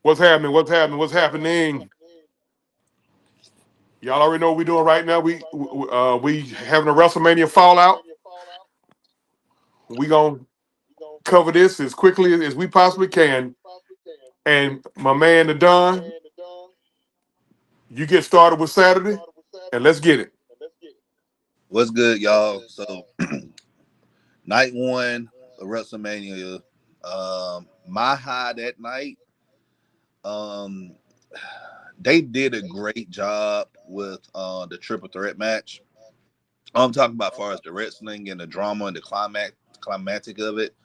What's happening? What's happening? What's happening? Y'all already know what we're doing right now. We having a WrestleMania fallout. We gonna cover this as quickly as we possibly can. And my man, the Don, you get started with Saturday, and let's get it. What's good, y'all? So night one of WrestleMania. My high that night. Um, they did a great job with the triple threat match. I'm talking about as far as the wrestling and the drama and the climatic of it.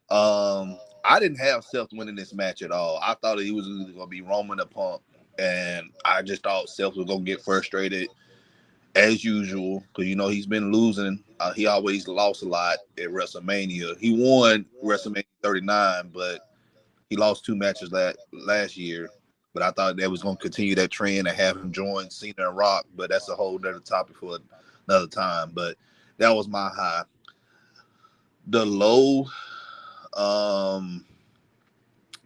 I didn't have Seth winning this match at all. I thought he was either gonna be Roman or Punk, and I just thought Seth was gonna get frustrated as usual, because he's been losing. He always lost a lot at WrestleMania. He won WrestleMania 39, but he lost two matches last year. But I thought that was going to continue that trend and have him join Cena and Rock. But that's a whole other topic for another time. But that was my high. The low, um,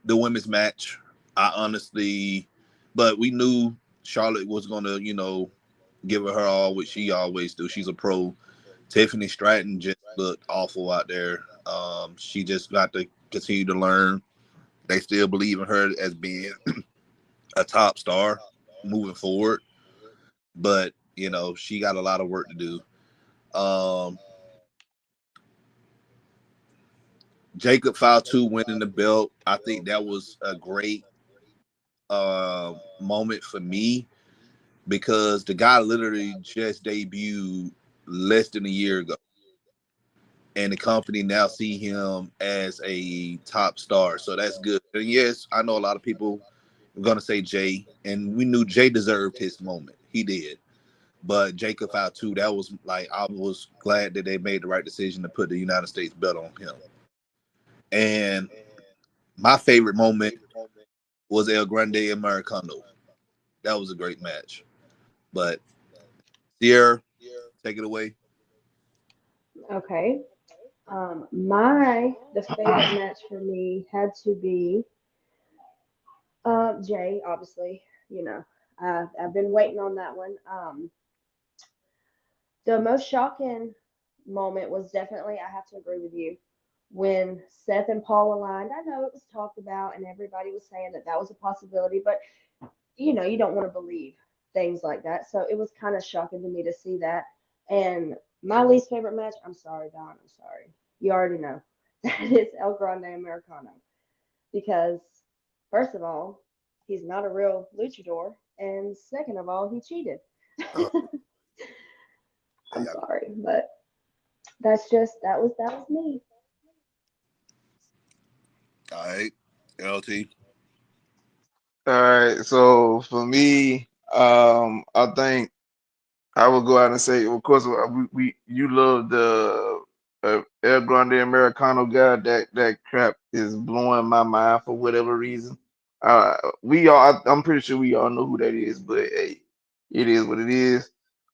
the women's match. I honestly, but we knew Charlotte was going to, give her all what she always do. She's a pro. Tiffany Stratton just looked awful out there. She just got to continue to learn. They still believe in her as being a top star moving forward, but she got a lot of work to do. Um, Jacob Fatu winning the belt. I think that was a great moment for me because the guy literally just debuted less than a year ago, and the company now see him as a top star. So that's good. And yes, I know a lot of people are gonna say Jay, and we knew Jay deserved his moment. He did. But Jacob out too, that was like I was glad that they made the right decision to put the United States belt on him. And my favorite moment was El Grande Americano. That was a great match. But Sierra, take it away. Okay. The favorite match for me had to be Jay, obviously. You know, I've been waiting on that one. The most shocking moment was definitely, I have to agree with you, when Seth and Paul aligned. I know it was talked about and everybody was saying that that was a possibility, but you don't want to believe things like that. So it was kind of shocking to me to see that. And my least favorite match, I'm sorry, Don, I'm sorry. You already know. That is El Grande Americano. Because, first of all, he's not a real luchador. And second of all, he cheated. Uh, I'm yeah. sorry, but that was me. All right. LT. All right, so for me, I think I would go out and say, of course, we you love the El Grande Americano guy. That crap is blowing my mind for whatever reason. I'm pretty sure we all know who that is, but hey, it is what it is.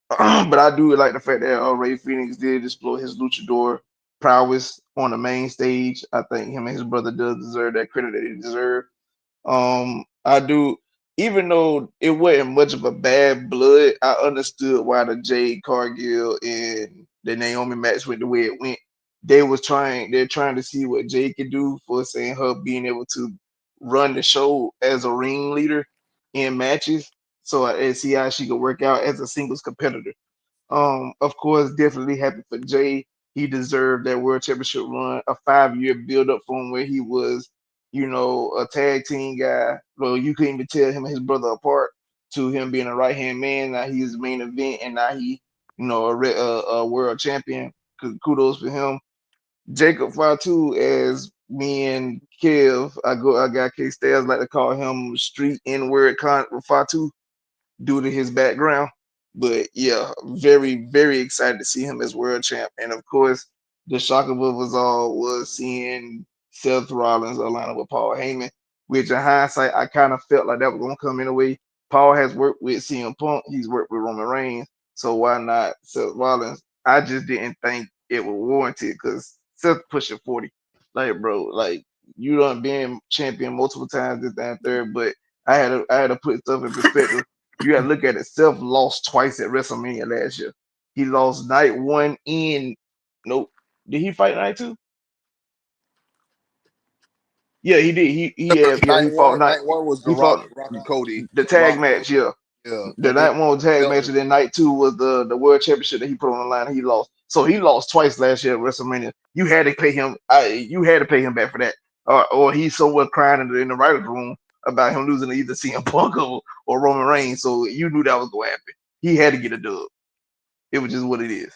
But I do like the fact that Ray Phoenix did explore his luchador prowess on the main stage. I think him and his brother does deserve that credit that he deserves. I do, even though it wasn't much of a bad blood, I understood why the Jade Cargill and the Naomi match went the way it went. They're trying to see what Jade could do for saying her being able to run the show as a ringleader in matches. So and see how she could work out as a singles competitor. Of course, definitely happy for Jay. He deserved that world championship run, a 5 year build up from where he was, a tag team guy. Well, you couldn't even tell him and his brother apart to him being a right hand man. Now he's main event, and now he, a world champion. Kudos for him. Jacob Fatu, as me and Kev, I got K Stairs like to call him Street N word Fatu due to his background. But yeah, very, very excited to see him as world champ. And of course, the shock of it was all was seeing Seth Rollins aligning with Paul Heyman, which in hindsight, I kind of felt like that was gonna come in a way. Paul has worked with CM Punk, he's worked with Roman Reigns, so why not Seth Rollins? I just didn't think it was warranted because Seth pushing 40. Like, bro, like you done been champion multiple times, this, that, and third, but I had to put stuff in perspective. You got to look at it. Seth lost twice at WrestleMania last year. He lost night one in. Nope. Did he fight night two? Yeah, he did. He fought night. Night one was the He fought Rock and Cody. the tag match. Yeah, Yeah, the and then night one was tag match, Elgin. and then night two was the world championship that he put on the line. And he lost. So he lost twice last year at WrestleMania. You had to pay him. You had to pay him back for that, or he's somewhere crying in the writers' room about him losing to either CM Punk or Roman Reigns. So you knew that was going to happen. He had to get a dub. It was just what it is.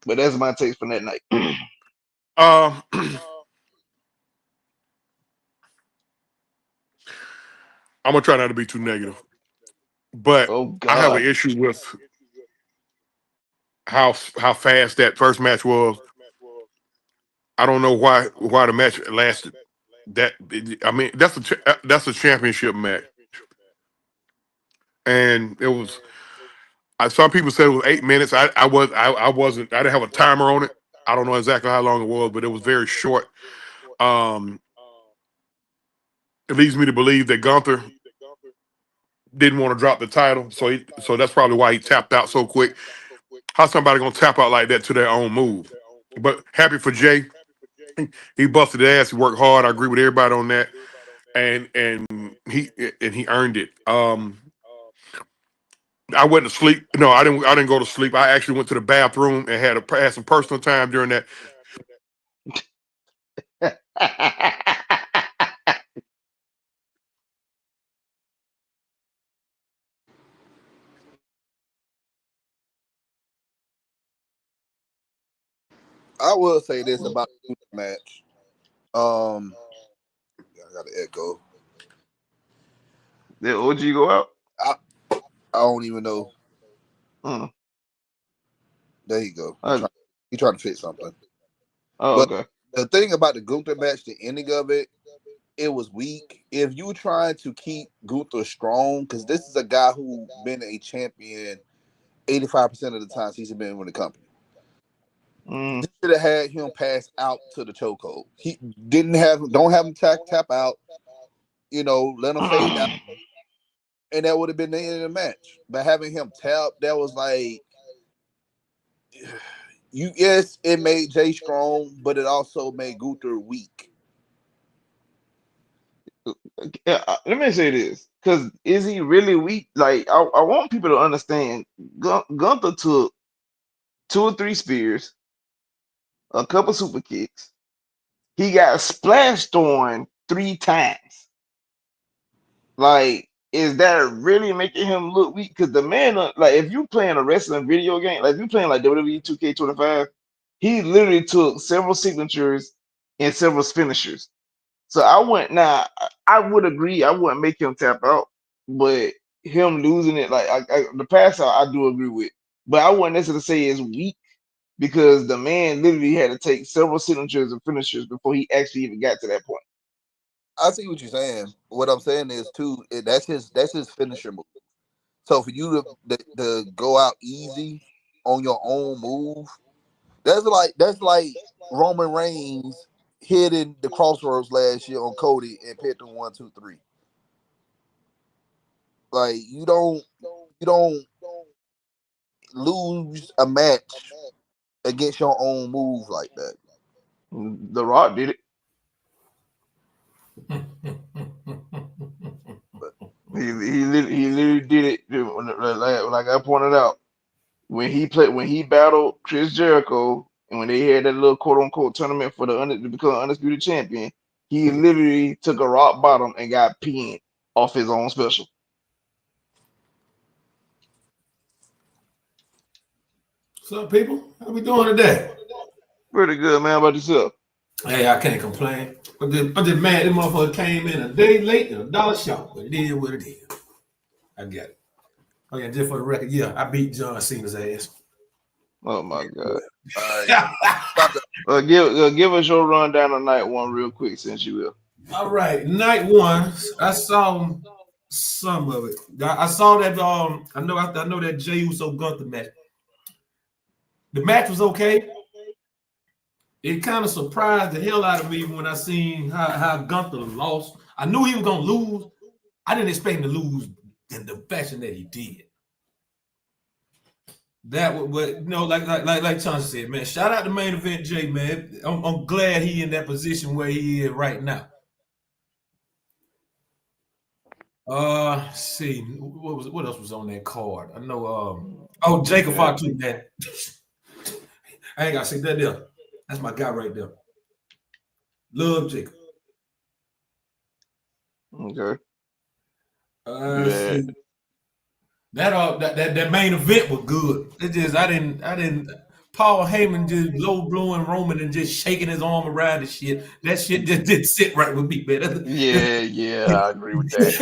But that's my takes from that night. I'm gonna try not to be too negative, but Oh I have an God. issue with how fast that first match was. I don't know why the match lasted that. I mean, that's a championship match, and it was. Some people said it was 8 minutes. I wasn't. I didn't have a timer on it. I don't know exactly how long it was, but it was very short. Um, it leads me to believe that Gunther didn't want to drop the title, so that's probably why he tapped out so quick. How's somebody gonna tap out like that to their own move? But happy for Jay. He busted his ass. He worked hard. I agree with everybody on that, and he earned it. I went to sleep. No, I didn't. I didn't go to sleep. I actually went to the bathroom and had some personal time during that. I will say this about the match. I got to echo. Did OG go out? I don't even know. Mm. There you go. Uh, He trying to fit something. oh, But okay. the thing about the Gunther match, the ending of it, it was weak. If you trying to keep Gunther strong, because this is a guy who been a champion 85% of the time he's been with the company. Mm. You should have had him pass out to the chokehold. He don't have him tap out. Let him fade out, and that would have been the end of the match. But having him tap, that was like, yes, it made Jay strong, but it also made Gunther weak. Let me say this, because is he really weak? Like, I want people to understand. Gunther took 2 or 3 spears, a couple super kicks. He got splashed on 3 times. Like, is that really making him look weak? Because the man, like, if you playing a wrestling video game, like if you playing like WWE 2K25, he literally took several signatures and several finishers. So I would agree. I wouldn't make him tap out, but him losing it, like the pass out, I do agree with. But I wouldn't necessarily say it's weak because the man literally had to take several signatures and finishers before he actually even got to that point. I see what you're saying. What I'm saying is too, that's his finisher move. So for you to go out easy on your own move, that's like Roman Reigns hitting the crossroads last year on Cody and picked him 1, 2, 3. Like you don't lose a match against your own move like that. The Rock did it. He literally did it. Like I pointed out, when he battled Chris Jericho, and when they had that little quote unquote tournament for to become undisputed champion, he literally took a rock bottom and got pinned off his own special. What's up, people? How we doing today? Pretty good, man. How about yourself? Hey, I can't complain. I'm just mad this motherfucker came in a day late and $1 short, but it is what it is. I get it. Oh yeah, just for the record, yeah, I beat John Cena's ass. Oh my God. Give us your rundown on night one real quick, since you will. All right, night one, I saw some of it. I saw that. I know that Jey Uso Gunther match. The match was okay. it kind of surprised the hell out of me when I seen how Gunther lost. I knew he was gonna lose. I didn't expect him to lose in the fashion that he did. That was, but you know, like Chauncey said, man. Shout out to main event Jay, man. I'm glad he in that position where he is right now. See, what else was on that card? I know. Jacob Fatu, man. I ain't gotta say that there. That's my guy right there. Love Jacob. Okay. See, that main event was good. It just I didn't. Paul Heyman just low blowing Roman and just shaking his arm around and shit. That shit just didn't sit right with me, man. Yeah, I agree with that.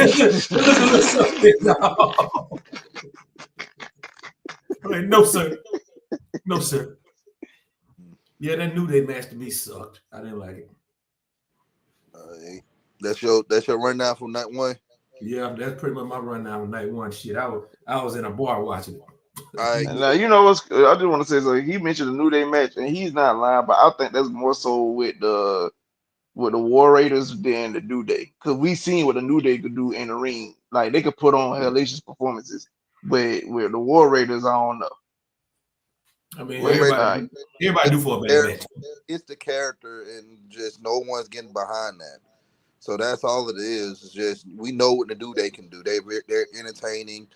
Like, no, sir. No, sir. Yeah, that New Day match to me sucked. I didn't like it. That's your rundown from night one. Yeah, that's pretty much my rundown of night one. Shit, I was in a bar watching it. All right. And now, you know what's? I just want to say, so he mentioned the New Day match, and he's not lying, but I think that's more so with the War Raiders than the New Day, because we seen what the New Day could do in the ring. Like they could put on hellacious performances, but with the War Raiders, I don't know. I mean, everybody do for a better match. It's the character, and just no one's getting behind that. So that's all it is. It's just we know what the New Day can do. They're entertaining.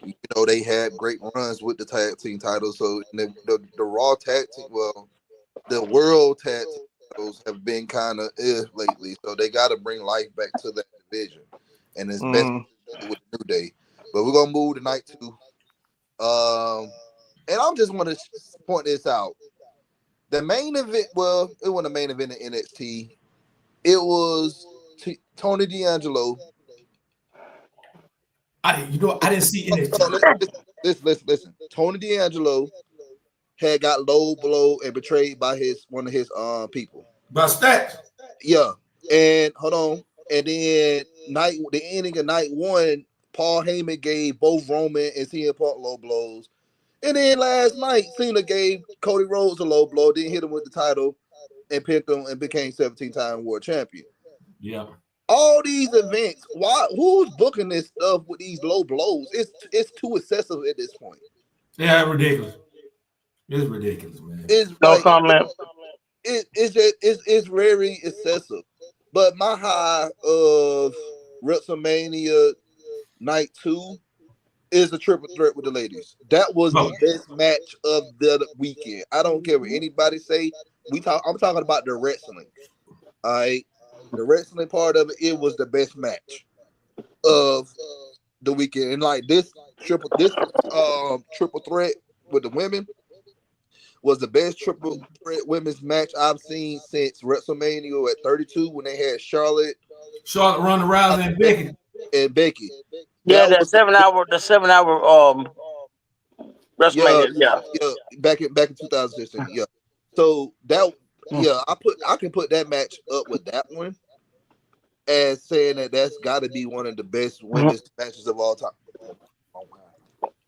You know, they had great runs with the tag team titles. So the Raw tag team, well, the World tag team titles have been kind of lately. So they got to bring life back to that division, and it's best with the New Day. But we're gonna move to night two. And I'm just want to point this out. The main event, well, it wasn't the main event in NXT. It was Tony D'Angelo. I didn't see NXT. Listen. Tony D'Angelo had got low blow and betrayed by one of his people. By Stacks. Yeah. And hold on. And then the ending of night one, Paul Heyman gave both Roman and CM Punk low blows. And then last night, Cena gave Cody Rhodes a low blow, then hit him with the title and pinned him and became 17-time world champion. Yeah. All these events, who's booking this stuff with these low blows? It's too excessive at this point. Yeah, ridiculous. It's ridiculous, man. It's no like, comment. It's very excessive. But my high of WrestleMania night 2 is a triple threat with the ladies. That was the best match of the weekend. I don't care what anybody say. I'm talking about the wrestling. All right. The wrestling part of it was the best match of the weekend. And like this triple threat with the women was the best triple threat women's match I've seen since WrestleMania at 32 when they had Charlotte, Ronda Rousey, and Becky. Yeah, the 7 hour WrestleMania. Yeah. Back in 2016. Yeah. So that I can put that match up with that one as saying that's got to be one of the best women's matches of all time.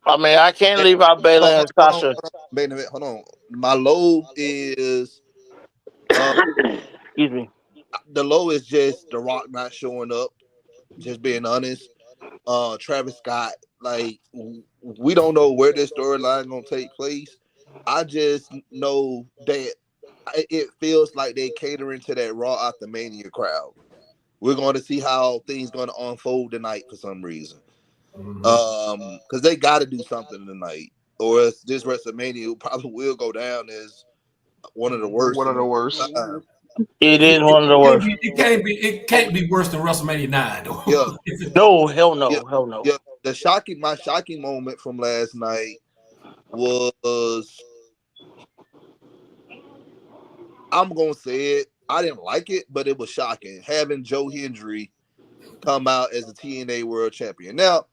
I mean, I can't leave out Bayley and Sasha. Hold on. My low is excuse me. The low is just The Rock not showing up. Just being honest. Travis Scott, like we don't know where this storyline gonna take place. I just know that it feels like they catering to that Raw After Mania crowd. We're going to see how things going to unfold tonight for some reason. Because they got to do something tonight, or else this WrestleMania probably will go down as one of the worst. It is one of the worst. It can't be worse than WrestleMania 9, though. Yeah. No, hell no, hell no. Yeah. My shocking moment from last night was, I'm gonna say it. I didn't like it, but it was shocking having Joe Hendry come out as the TNA World Champion. Now,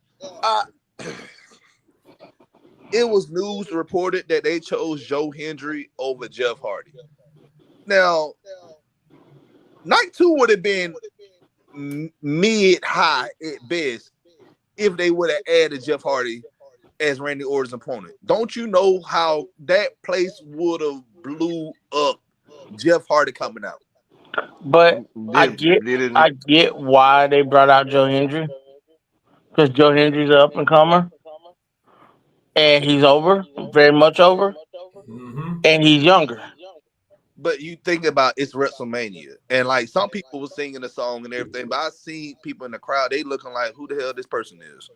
it was news reported that they chose Joe Hendry over Jeff Hardy. Now, night 2 would have been mid-high at best if they would have added Jeff Hardy as Randy Orton's opponent. Don't you know how that place would have blew up Jeff Hardy coming out. But I Did get did it? I get why they brought out Joe Hendry because Joe Hendry's an up and comer and he's over, very much over, Mm-hmm. and he's younger. But you think about it's WrestleMania, and like some people were singing the song and everything, but I see people in the crowd, they looking like who the hell this person is.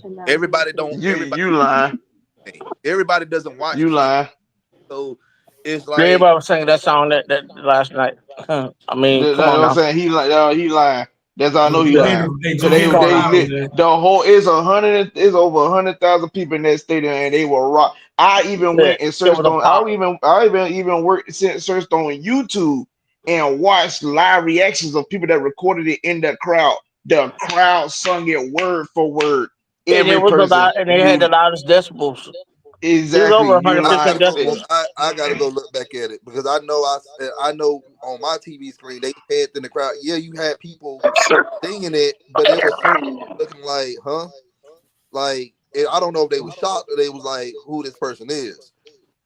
And that was me Everybody too. don't. Everybody. You lying? Everybody doesn't watch You TV, lying? so it's like Everybody was singing that song that last night. I mean, That's come on what I'm now. saying. He lying. That's how I know But he Joe Yeah, lying. Hendry, hey, Cause Joe Hendry come on was now. out, man. the whole it's over 100,000 people in that stadium and they were rock. I even Yeah, went and it was searched a on. pop. I even worked searched on YouTube and watched live reactions of people that recorded it in the crowd. The crowd sung it word for word. And it Every was a person lot, and they had the you loudest decibels. It was exactly over you I 115 lying. gotta go look. decibels. I gotta go look back at it because I know on my TV screen they had in the crowd. Yeah, you had people singing it, but there was certain looking like, huh? Like I don't know if they were shocked or they was like, who this person is.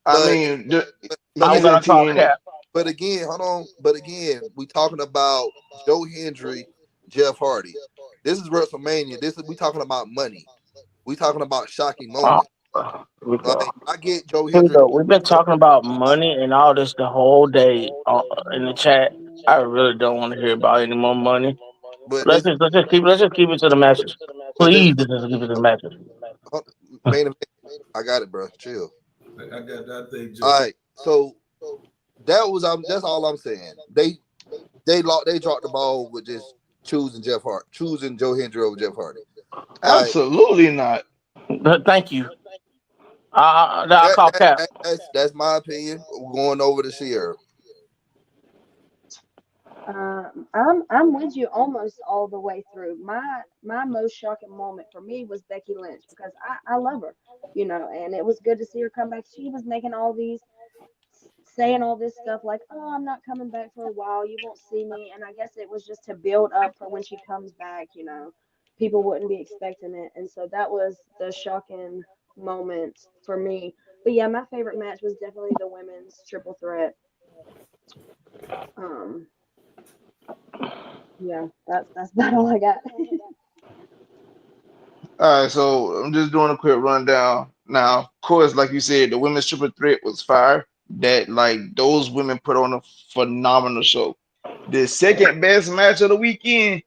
I But mean, but I'm he's again, in gonna call TNA. cap. but again, hold on. But again, we talking about Joe Hendry, Jeff Hardy. This is WrestleMania. This is we talking about money. We talking about shocking Oh, moments. here we Like go. I get Joe Here we Hendry, go. We've been talking about money and all this the whole day in the chat. I really don't want to hear about any more money. but this Let's just keep it to the matches. but this Please, let's just keep it to the matches. main event. I got it, bro. Chill. I got that thing, All Joe. right. So that's all I'm saying. They dropped the ball with just choosing Joe Hendry over Jeff Hardy. Like Absolutely not. Thank you. I'll call cap. that's my opinion. Going over to Sierra. I'm with you almost all the way through. My most shocking moment for me was Becky Lynch because I love her, and it was good to see her come back. She was making all these saying all this stuff like, "Oh, I'm not coming back for a while. You won't see me." And I guess it was just to build up for when she comes back. People wouldn't be expecting it, and so that was the shocking moment for me. But yeah, my favorite match was definitely the women's triple threat. Um, yeah, that's about all I got. All right, so I'm just doing a quick rundown. Now, of course, like you said, the women's triple threat was fire. That like those women put on a phenomenal show. The second best match of the weekend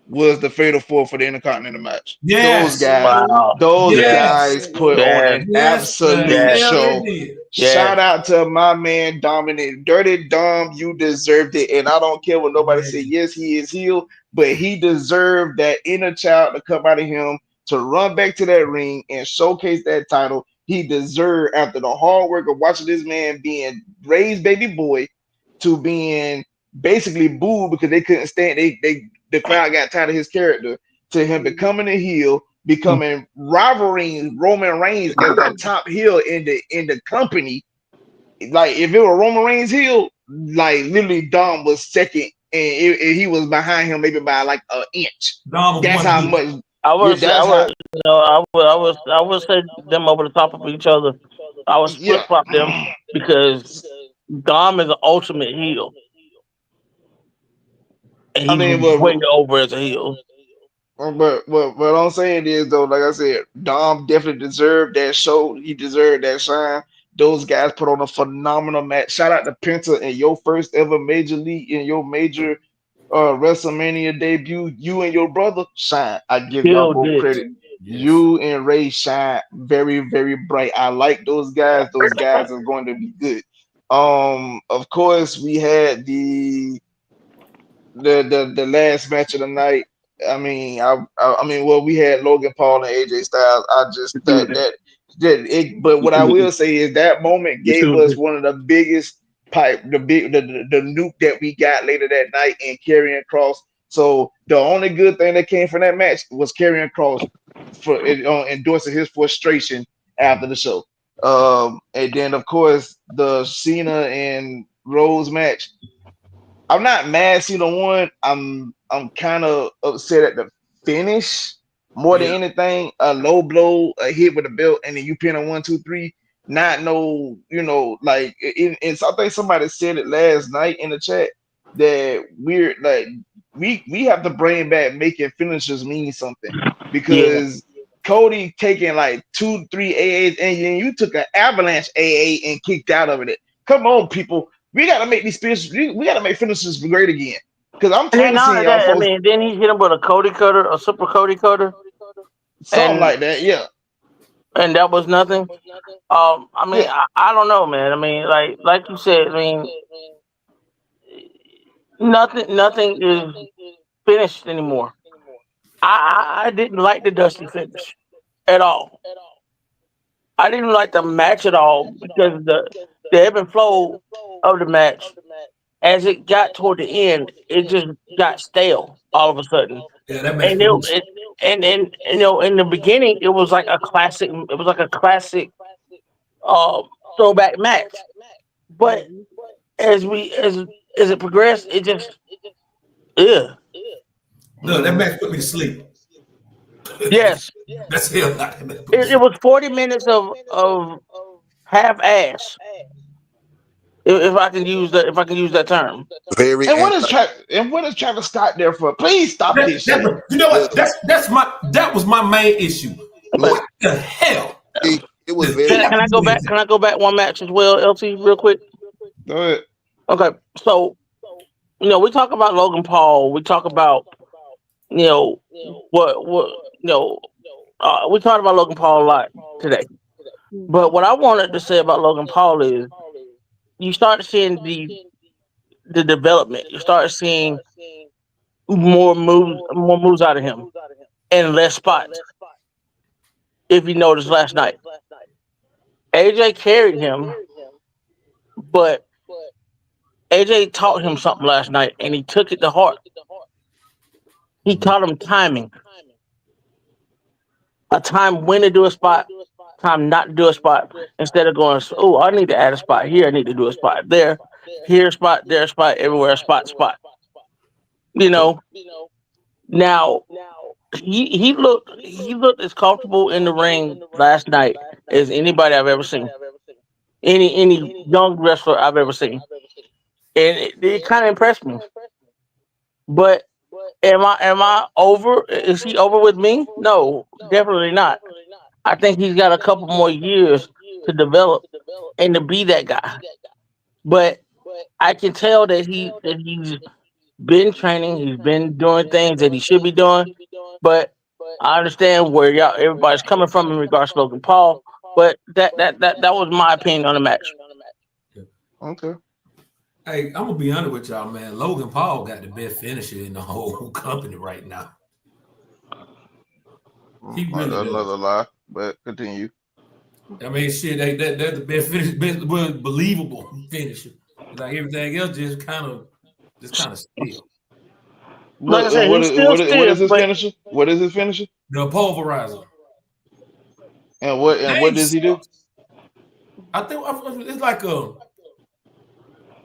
was the Fatal Four for the Intercontinental match. Those Yes. guys, Wow. those Yes. guys put Absolutely. on Yes. an Yes. The absolute Yes. hell they show. did. Yes. Shout out to my man Dominik, Dirty Dom. You deserved it, and I don't care what nobody say. Man. Yes, he is healed, but he deserved that inner child to come out of him to run back to that ring and showcase that title. He deserved after the hard work of watching this man being raised baby boy to being basically booed because they couldn't stand. The crowd got tired of his character to him Mhm. becoming a heel, becoming rivaling Roman Reigns as the top heel in the company. Like if it were Roman Reigns heel, like literally Dom was second, and he was behind him maybe by like an inch. Dom was That's one how heel. much. I Yeah, was, I that's how. was, I would say them over the top of each other. I would flip Yeah. flop them because Dom is an ultimate heel, and I he's mean, way but over as a heel. what I'm saying is though, like I said, Dom definitely deserved that show. He deserved that shine. Those guys put on a phenomenal match. Shout out to Penta in your first ever major league in your major WrestleMania debut. You and your brother shine. I give y'all Killed both it. credit. Yes. You and Ray shine very, very bright. I like those guys. Those guys are going to be good. Of course, we had the last match of the night. Well, we had Logan Paul and AJ Styles. I just that Killed it. that that it. But what I will say is that moment You gave killed us it. one of the biggest pipe, the nuke that we got later that night in Karrion Cross. So the only good thing that came from that match was Karrion Cross for endorsing his frustration after the show. And then of course the Cena and Rose match. I'm not mad Cena won. I'm kind of upset at the finish more than Yeah. anything. A low blow, a hit with a belt, and then you pin a 1, 2, 3. not no, like it's. I think somebody said it last night in the chat that we're like we have to bring back making finishers mean something Yeah. because Cody taking like 2, 3 AAs and then you took an avalanche AA and kicked out of it. Come on, people, we gotta make these finishers. We gotta make finishers great again because I'm And then tired of not seeing only y'all that, I folks mean, then he hit him with a Cody cutter, a super Cody cutter, something and like that. Yeah, that was nothing. I mean, yeah. I don't know, man. I mean, like you said, I mean, nothing is finished anymore. I didn't like the Dusty finish at all. I didn't like the match at all because the ebb and flow of the match as it got toward the end, it just got stale all of a sudden. Yeah, that makes And me. and in the beginning, it was like a classic. It was like a classic uh, throwback match. But Mhm. as it progressed, it just yeah. No, that Hmm. match put me to sleep. Yes, That's hell. That match put me to it sleep. was 40 minutes of half ass. If I can use that term. Very And what is anti. Travis Scott there for? Please stop this shit. You know what? Listen, That was my main issue. Okay. What the hell it was does very. he have Can to I do go with back? anything? Can I go back one match as well, LT, real quick? Go ahead. Okay, so we talk about Logan Paul. We talk about you know what we talked about Logan Paul a lot today. But Mhm. what I wanted to say about Logan Paul is you start seeing the development. You start seeing more moves out of him, and less spots. If you noticed last night, AJ carried him, but AJ taught him something last night, and he took it to heart. He taught him timing, a time when to do a spot, time not to do a spot. Instead of going, oh, I need to add a spot here, I need to do a spot there, here a spot, there a spot, everywhere a spot, spot. You Okay. know. Now he looked as comfortable in the ring last night as anybody I've ever seen. Any young wrestler I've ever seen, and it kind of impressed me. But am I over? Is he over with me? No, definitely not. I think he's got a couple more years to develop and to be that guy. But I can tell that he's been training, he's been doing things that he should be doing. But I understand where y'all everybody's coming from in regards to Logan Paul. But that was my opinion on the match. Okay. Hey, I'm gonna be honest with y'all, man. Logan Paul got the best finisher in the whole company right now. He really Another does. lie, but continue. I mean, shit, that's the best finish, best well, believable finisher. Like everything else, just kind of still. Like What I and said, he's still what stiff, is his but finisher? What is his finisher? The pulverizer. And what Name does he do? sucks. It's like a.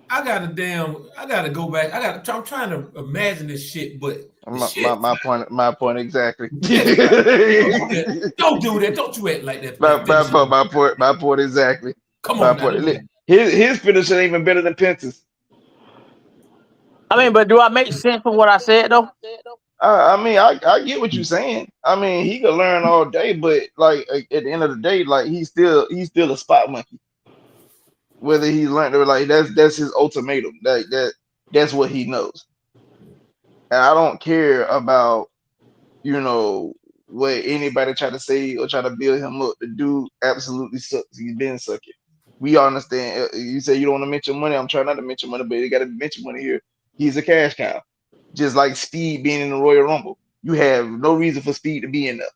I gotta go back. I'm trying to imagine this shit, but the My, my, shit. my point my point exactly. Yeah, don't do that. Don't do that. Don't you act like my, that my, finish. point- my point exactly. Come My on now, point. don't do that. His finisher ain't even better than Pence's. I mean, but do I make sense for what I said though? I mean, I get what you're saying. I mean, he could learn all day, but like at the end of the day, like he's still a spot monkey. Whether he learned or like that's his ultimatum. That's what he knows. And I don't care about you know what anybody try to say or try to build him up. The dude absolutely sucks. He's been sucking. We all understand. You say you don't want to mention money. I'm trying not to mention money, but you got to mention money here. He's a cash cow, just like Speed being in the Royal Rumble. You have no reason for Speed to be in there.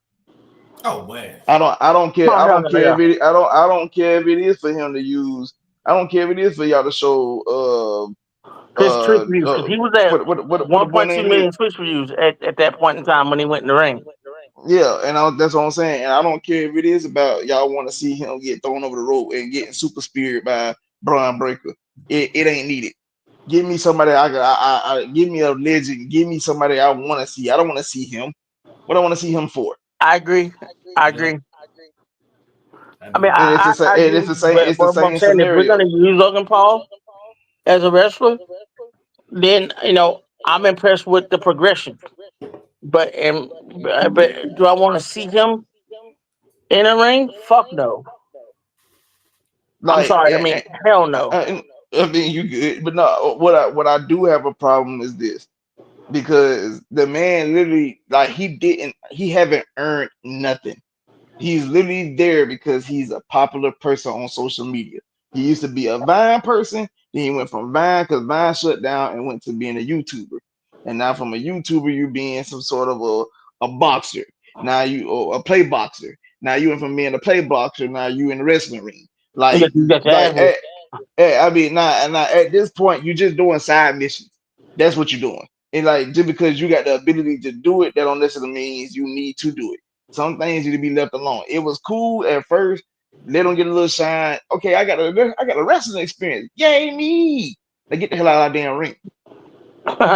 Oh man. I don't care. Calm I down don't there, care yeah. if it. I don't care if it is for him to use. I don't care if it is for y'all to show. His Twitch views, because he was at What the boy 1.2 name is? million Twitch views at that point in time when he went in the ring. Yeah, and that's what I'm saying. And I don't care if it is about y'all want to see him get thrown over the rope and getting super speared by Braun Breaker. It ain't needed. Give me somebody give me a legend. Give me somebody I want to see. I don't want to see him. What I want to see him for? I agree. I Yeah. agree. I I mean, do agree. I and agree it's with the you, same. but It's the what I'm same saying, if we're scenario. gonna use Logan Paul as a wrestler, then I'm impressed with the progression. But do I want to see him in a ring? Fuck no. I'm Like, sorry. I mean, hell no. I mean, you good, but no. What I do have a problem is this, because the man literally, like, he haven't earned nothing. He's literally there because he's a popular person on social media. He used to be a Vine person, then he went from Vine because Vine shut down and went to being a YouTuber. And now from a YouTuber, you being some sort of a boxer. Now you or a play boxer. Now you went from being a play boxer, now you in the wrestling ring. You got your ass Like whooped. I mean, now at this point, you're just doing side missions. That's what you're doing. And like, just because you got the ability to do it, that don't necessarily means you need to do it. Some things need to be left alone. It was cool at first. Let them get a little shine. Okay, I got a wrestling experience. Yay me! Now get the hell out of that damn ring.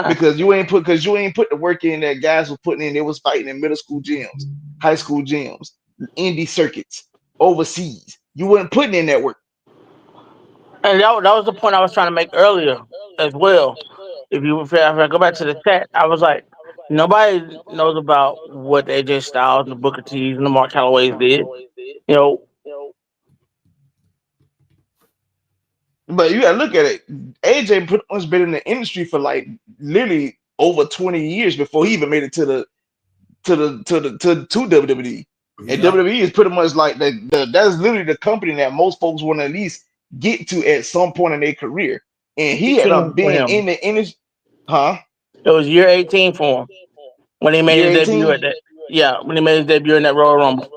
Because you ain't put the work in that guys were putting in. They was fighting in middle school gyms, high school gyms, indie circuits, overseas. You weren't putting in that work. And that was the point I was trying to make earlier as well. If I go back to the chat, I was like, nobody knows about what AJ Styles and the Booker T's and the Mark Calloways did. You know, But you gotta look at it. AJ pretty much been in the industry for like literally over 20 years before he even made it to WWE. And Yeah. WWE is pretty much like that's literally the company that most folks want to at least get to at some point in their career. And he had 18 for been him. in the industry, huh? It was year 18 for him when he made Year his debut 18. at that. Yeah, when he made his debut in that Royal Rumble.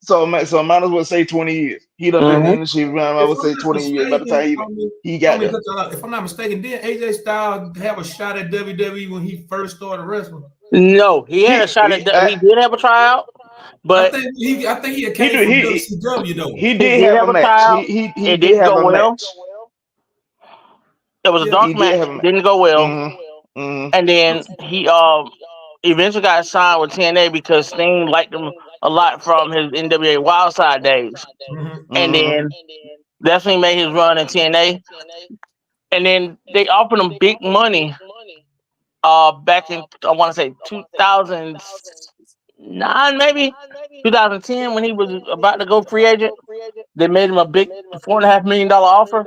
So I might as well say 20 years. He done been in the Hmm. industry around, I If would I'm say not 20 years by the time mistaken, he I got mean, there. cut y'all out. If I'm not mistaken, did AJ Styles have a shot at WWE when he first started wrestling? No, he had a shot at. He did have a tryout, but I think he had he came do from he WCW though. he he did did have a have a match. tryout. He It did didn't have go a well. match. It was a Yeah, dark He did match. have a match. Didn't go well. Mm-hmm. And then he eventually got signed with TNA because Sting liked him a lot from his NWA Wildside days. hmm And Mm-hmm. then that's when he made his run in TNA. And then they offered him big money back in, I want to say, 2009 maybe 2010, when he was about to go free agent. They made him a big $4.5 million offer.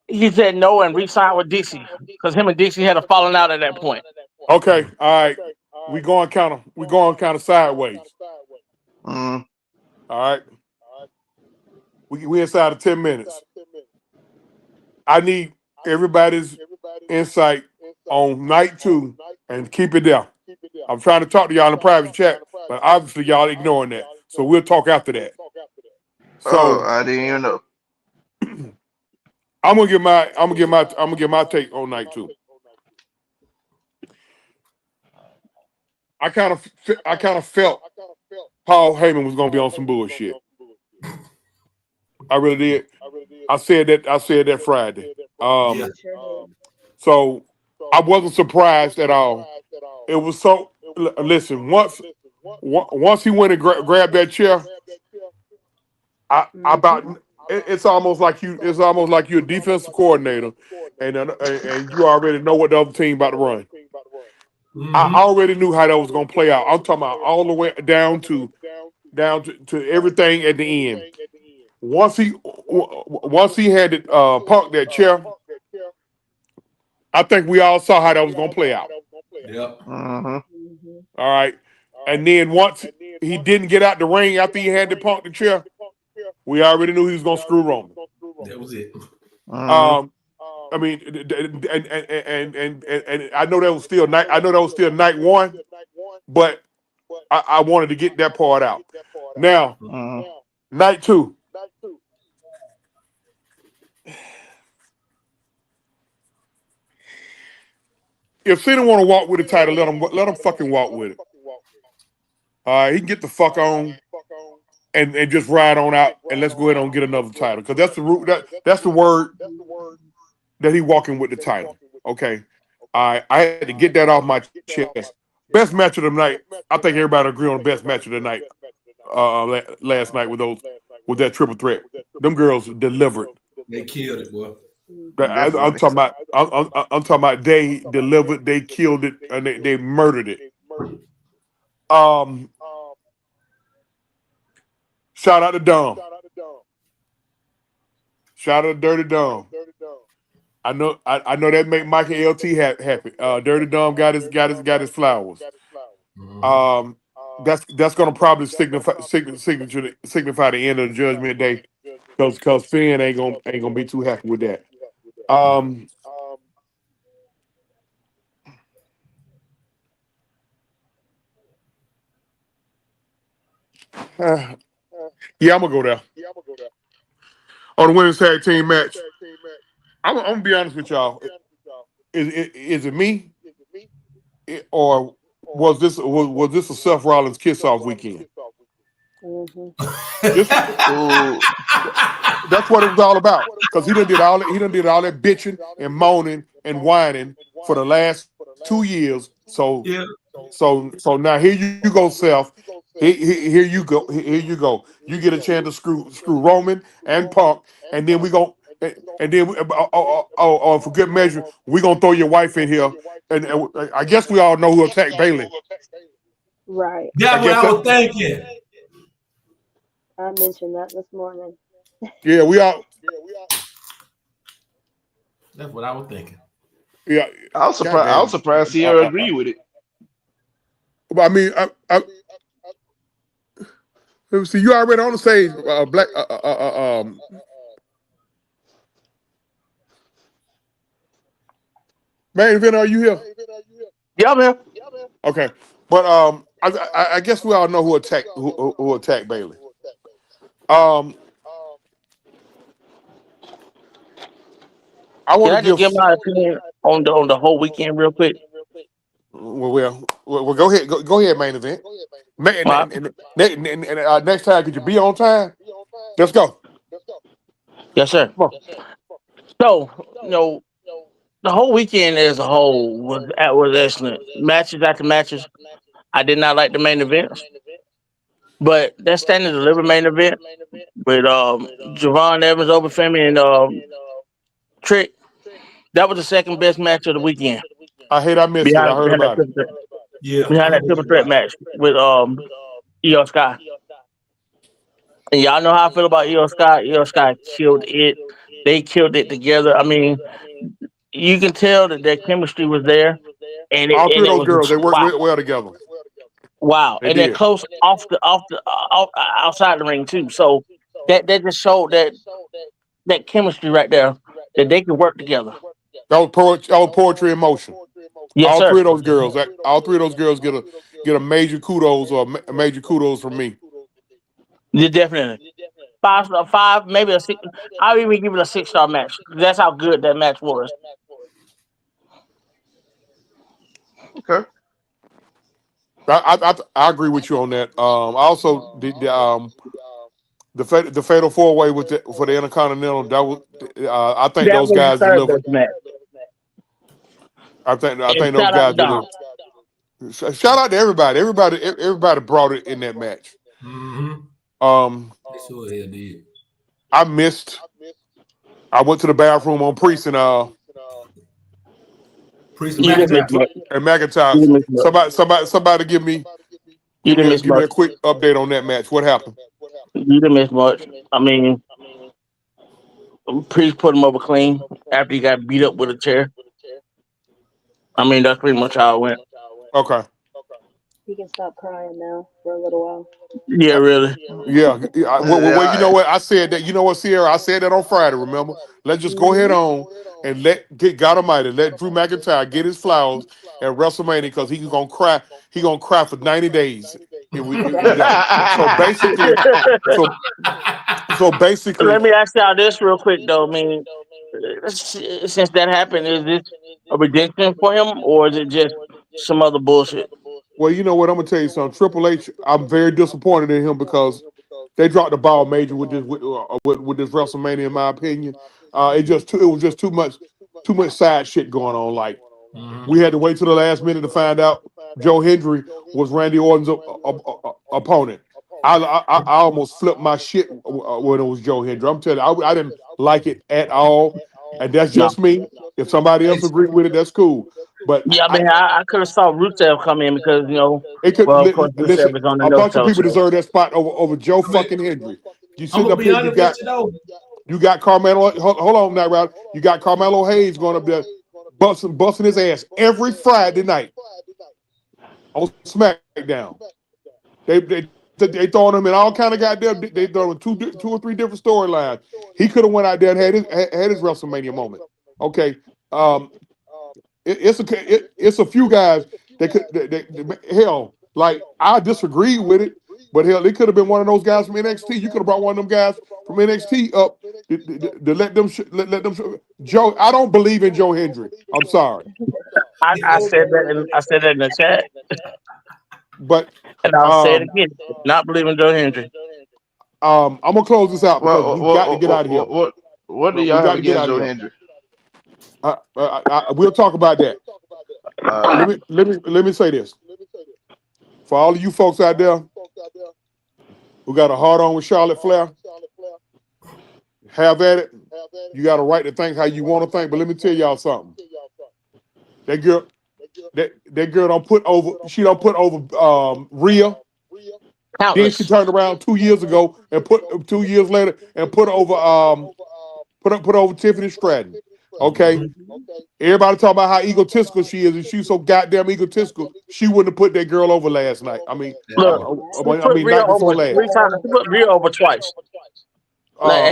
He said no and re-signed with Dixie because him and Dixie had a falling out at that point. Okay, all right. We going kind of sideways. Mm-hmm. All right. We inside of 10 minutes. I need everybody's insight on night two and keep it there. I'm trying to talk to y'all in the private chat, but obviously y'all ignoring that. So we'll talk after that. Oh, So I didn't even know. I'm gonna give my take on night two. I kind of felt Paul Heyman was gonna be on some bullshit. I really did. I said that Friday. Yeah. You sure did. So I wasn't surprised at all. It was so listen, once he went and grabbed that chair, I Mm-hmm. about it's almost like you're a defensive coordinator and you already know what the other team about to run. I hmm already knew how that was gonna play out. I'm talking about all the way to everything at the end. Once he had it parked that chair, I think we all saw how that was gonna play out. Yep. Mm-hmm. Mm-hmm. All right. And then once he didn't get out the ring after he had to park the chair, we already knew he was gonna screw Roman. That was it. Mm-hmm. Um, I mean, and I know that was still night. I know that was still night one, but I wanted to get that part out. Now, Mm-hmm. night two. If Cena want to walk with the title, let him fucking walk with it. He can get the fuck on and just ride on out and let's go ahead and get another title because that's the root that's the word that he walking with the title. Okay, I had to get that off my chest. Best match of the night. I think everybody agree on the best match of the night. Last night with those. with that triple threat. Them girls delivered. They killed it, boy. I, I'm Definitely. talking about. I'm talking about. They delivered. They killed it, and they murdered it. Um, shout out to Dom. Shout out to Dirty Dom. I know that make Mike and LT happy. Dirty Dom got his flowers. Mm-hmm. Um, that's gonna probably signify the end of the Judgment Day, because Finn ain't gonna be too happy with that. Nah. Um, uh, yeah, I'm gonna go there on the women's tag team match. I'm gonna be honest with y'all. Is it me, or was this a Seth Rollins kiss off weekend? Mm-hmm. This Ooh, That's what it was all about. Because he done did all that bitching and moaning and whining for the last 2 years. So Yeah. so now here you go, Seth. Here you go. Here you go. You get a chance to screw Roman and Punk, and then we go and then for good measure, we gonna throw your wife in here. And I guess we all know who attacked Bailey. Right. I That's what guess I that was thinking. I mentioned that this morning. yeah we all That's what I was thinking. yeah. I was surprised. I was Goddamn. surprised Sierra agreed with it. But I mean, let me see. You already on the stage, Black. Main event, are you here? Yeah, man. Okay, but I guess we all know who attacked Bailey. Um, I Can want to I just give. give my opinion on the whole weekend real quick? Well, go ahead. Go ahead, main event. Uh, Next time, could you be on time? Let's go. yes, sir. Come on. So, the whole weekend as a whole was excellent. Matches after matches. I did not like the main events, but that standing deliver main event with Javon Evans, Obafemi, and Trick. That was the second best match of the weekend I missed it. I heard behind that about it. triple threat, Yeah, I behind that heard triple threat about it. match with Io Sky. And y'all know how I feel about Io Sky. Io Sky killed it. They killed it together. I mean, you can tell that their chemistry was there, and it All three and of it those was girls, they work wow, well together. wow, They and they're did. close off outside the ring too. So that just showed that chemistry right there that they can work together. That was poetry in motion. Yes, All sir. three of those girls, all three of those girls get a major kudos or a major kudos from me. Yeah, definitely five, maybe a six. I'll even give it a 6-star match. That's how good that match was. Okay. I agree with you on that. I also the fatal four way for the Intercontinental. That was I think That those was the guys third delivered. best match. I think And those shout out to guys Dom. delivered. Shout out to everybody. Everybody brought it in that match. Mm-hmm. Um, They sure hell did. I missed. I went to the bathroom on Priest Priest and You didn't miss McIntyre. much. and You McIntyre. didn't miss much. Somebody give me You didn't miss give me much. a quick update on that match. What happened? You didn't miss much. I mean, Priest put him over clean after he got beat up with a chair. I mean, that's pretty much how it went. Okay. He can stop crying now for a little while. Yeah, really. Yeah. Well, you know Yeah. what? I said that. You know what, Sierra? I said that on Friday. Remember? Let's just go ahead Hmm. on and get God Almighty. Let Drew McIntyre get his flowers at WrestleMania because he's gonna cry. He gonna cry for 90 days if we Right. don't. So basically, so so basically, Let me ask y'all this real quick, though. I mean, since that happened, is this a redemption for him, or is it just some other bullshit? well, you know what? I'm gonna tell you something. Triple H, I'm very disappointed in him because they dropped the ball major with this WrestleMania, in my opinion. It was just too much side shit going on. Like Mm-hmm. we had to wait till the last minute to find out Joe Hendry was Randy Orton's opponent. I almost flipped my shit when it was Joe Hendry. I'm telling you, I didn't like it at all, and that's No. just me. If somebody Hey, else agree with it, that's cool. But Yeah, I mean, I could have saw Rusev come in because it could well, of course, listen. Rusev is on the A no bunch of show. people So deserve that spot over Joe I mean, fucking Hendry. You I'm sitting gonna up be here, honest with you though. you got Carmelo. Hold on now, Rod. You got Carmelo Hayes going up there, busting his ass every Friday night on SmackDown. They throwing him in all kind of goddamn. They throwing two or three different storylines. He could have went out there and had his WrestleMania moment. Okay, um, it's a few guys that could hell like I disagree with it, but hell it could have been one of those guys from NXT. You could have brought one of them guys from NXT up to let them let them Joe. I don't believe in Joe Hendry. I'm sorry, I said that, and I said that in the chat, but and I'll say it um again. Not believing Joe Hendry. I'm gonna close this out because we got to get out of here. What do We y'all got have to get against out of Joe here. Hendry? We'll talk about that. Uh, Let me say this for all of you folks out there who got a hard on with Charlotte Flair. Have at it. You got a right to think how you want to think, but let me tell y'all something. That girl, that girl don't put over. She don't put over Rhea. Then she Countless. turned around 2 years ago and put 2 years later and put over Tiffany Stratton. Okay, Mhm. everybody talk about how egotistical she is, and she's so goddamn egotistical. She wouldn't have put that girl over last night. I mean, Look, she put Rhea night before over last. 3 times. She put Rhea over twice. Like, Uh,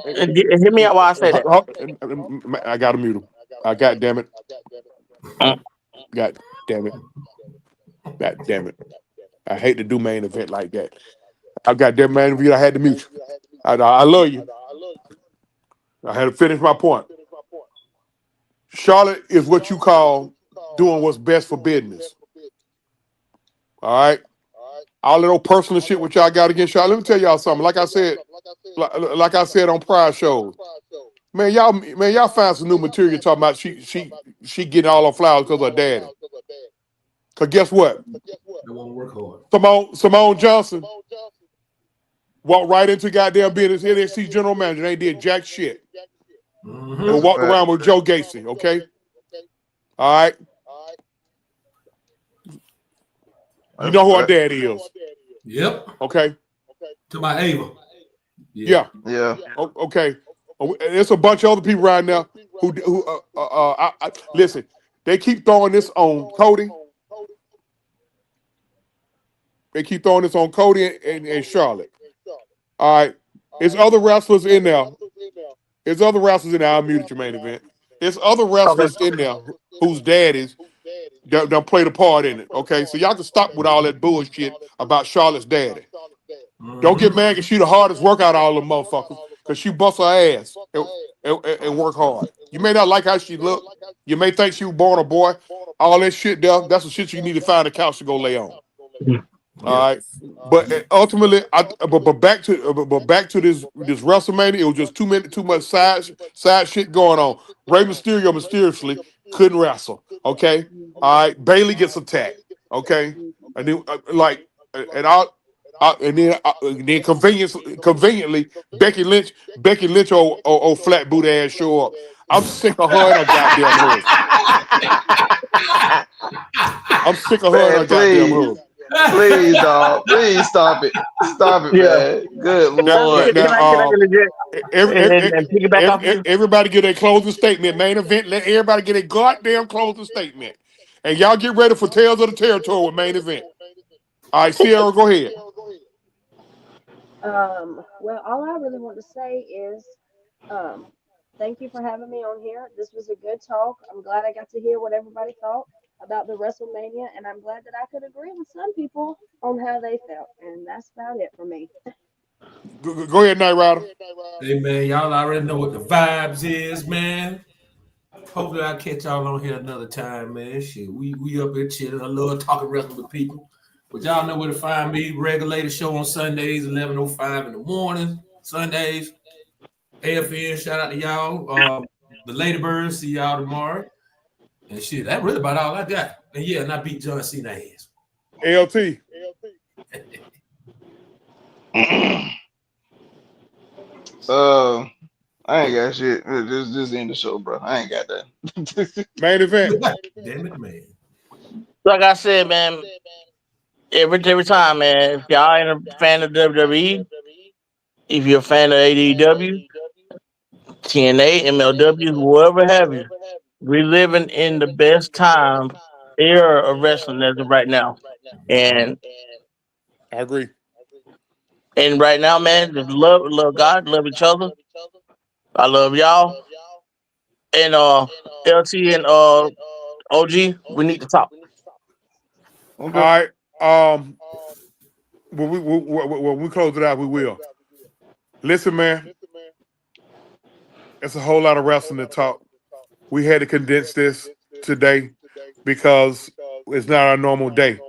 and hear me out while I say that. I gotta mute him. God damn it. Mm. God damn it. God damn it. I hate to do main event like that. I got that main event. I had to mute you. I love you. I had to finish my point. Charlotte is what you call doing what's best for business. All right. All that old personal shit which y'all got against y'all. Let me tell y'all something. Like I said on prior shows, y'all find some new material talking about she getting all her flowers because of her daddy. Cause guess what? They want to work hard. Simone Johnson walked right into goddamn business NXT general manager. They did jack shit and that's a Mm-hmm. walked fact. around with Joe Gacy. Okay. All right. You That's a know who her fact. daddy is. Yep. Okay. To my Ava. Yeah. Yeah. Yeah. Okay. There's a bunch of other people right now who listen. They keep throwing this on Cody. They keep throwing this on Cody and Charlotte. All right. There's other wrestlers in there. There's other wrestlers in there. I muted your main event. There's other Okay. wrestlers in there whose daddies don't play the part in it. Okay. So y'all can stop with all that bullshit about Charlotte's daddy. Don't get Mm-hmm. mad because she the hardest workout out of all the motherfuckers because she busts her ass and work hard. You may not like how she look. You may think she was born a boy. All that shit there, that's the shit you need to find a couch to go lay on. All Yeah. right, but ultimately, but back to this WrestleMania, it was just too much side shit going on. Rey Mysterio mysteriously couldn't wrestle. Okay, all right. Bailey gets attacked. Okay, and then and then conveniently Becky Lynch old flat boot ass show up. I'm sick of her and her goddamn husband. I'm sick of her and her Man, goddamn please. husband. Please, dog. Please stop it. Stop it, Yeah. man. Good Now, now, Lord. now Can I every, every, and piggyback off of you? everybody get a closing statement. Main event. Let everybody get a goddamn closing statement. And y'all get ready for Tales of the Territory with main event. All right, Sierra, go ahead. Well, all I really want to say is, um, thank you for having me on here. This was a good talk. I'm glad I got to hear what everybody thought about the WrestleMania, and I'm glad that I could agree with some people on how they felt. And that's about it for me. Go ahead, Night Rider. Hey man, y'all already know what the vibes is, man. Hopefully I'll catch y'all on here another time, man. Shit, we up here chilling. I love talking wrestling with people. But y'all know where to find me. Regulated show on Sundays, 11:05 in the morning. Sundays. AFN, shout out to y'all. The Ladybirds, see y'all tomorrow. And shit, that's really about all I got. And yeah, and I beat John Cena ass. LT. uh, I ain't got shit. Just end the show, bro. I ain't got that. Main event. Damn it, man. Like I said, man, every time, man. If y'all ain't a fan of WWE, if you're a fan of AEW, TNA, MLW, whoever have you, we living in the best time era of wrestling as of right now. And I agree. right now, man, just love God, love each other. I love y'all. And LT and OG, we need to talk. All Okay. right. When we close it out, we will. Listen, man, it's a whole lot of wrestling to talk. We had to condense this today because it's not our normal day.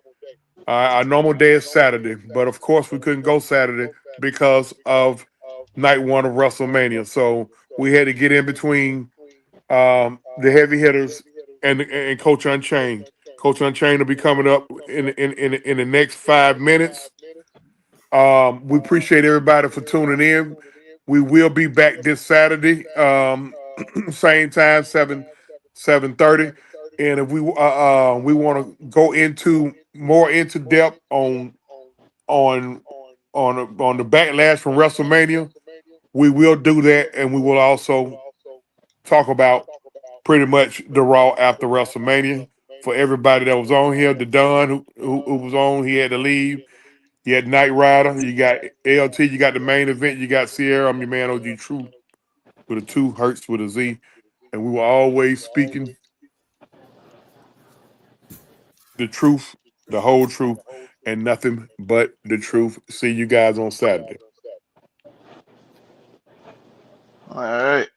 Our normal day is Saturday, but of course we couldn't go Saturday because of night one of WrestleMania. So we had to get in between the heavy hitters and Coach Unchained. Coach Unchained will be coming up in the next 5 minutes. We appreciate everybody for tuning in. We will be back this Saturday, same time, 7:30. And if we want to go into depth on on the backlash from WrestleMania, we will do that, and we will also talk about pretty much the Raw after WrestleMania. For everybody that was on here, the Don who was on, he had to leave. You had Knight Rider, you got LT, you got the main event, you got Sierra. I'm your man OG True with a two, Hertz with a Z, and we were always speaking the truth, the whole truth, and nothing but the truth. See you guys on Saturday. All right.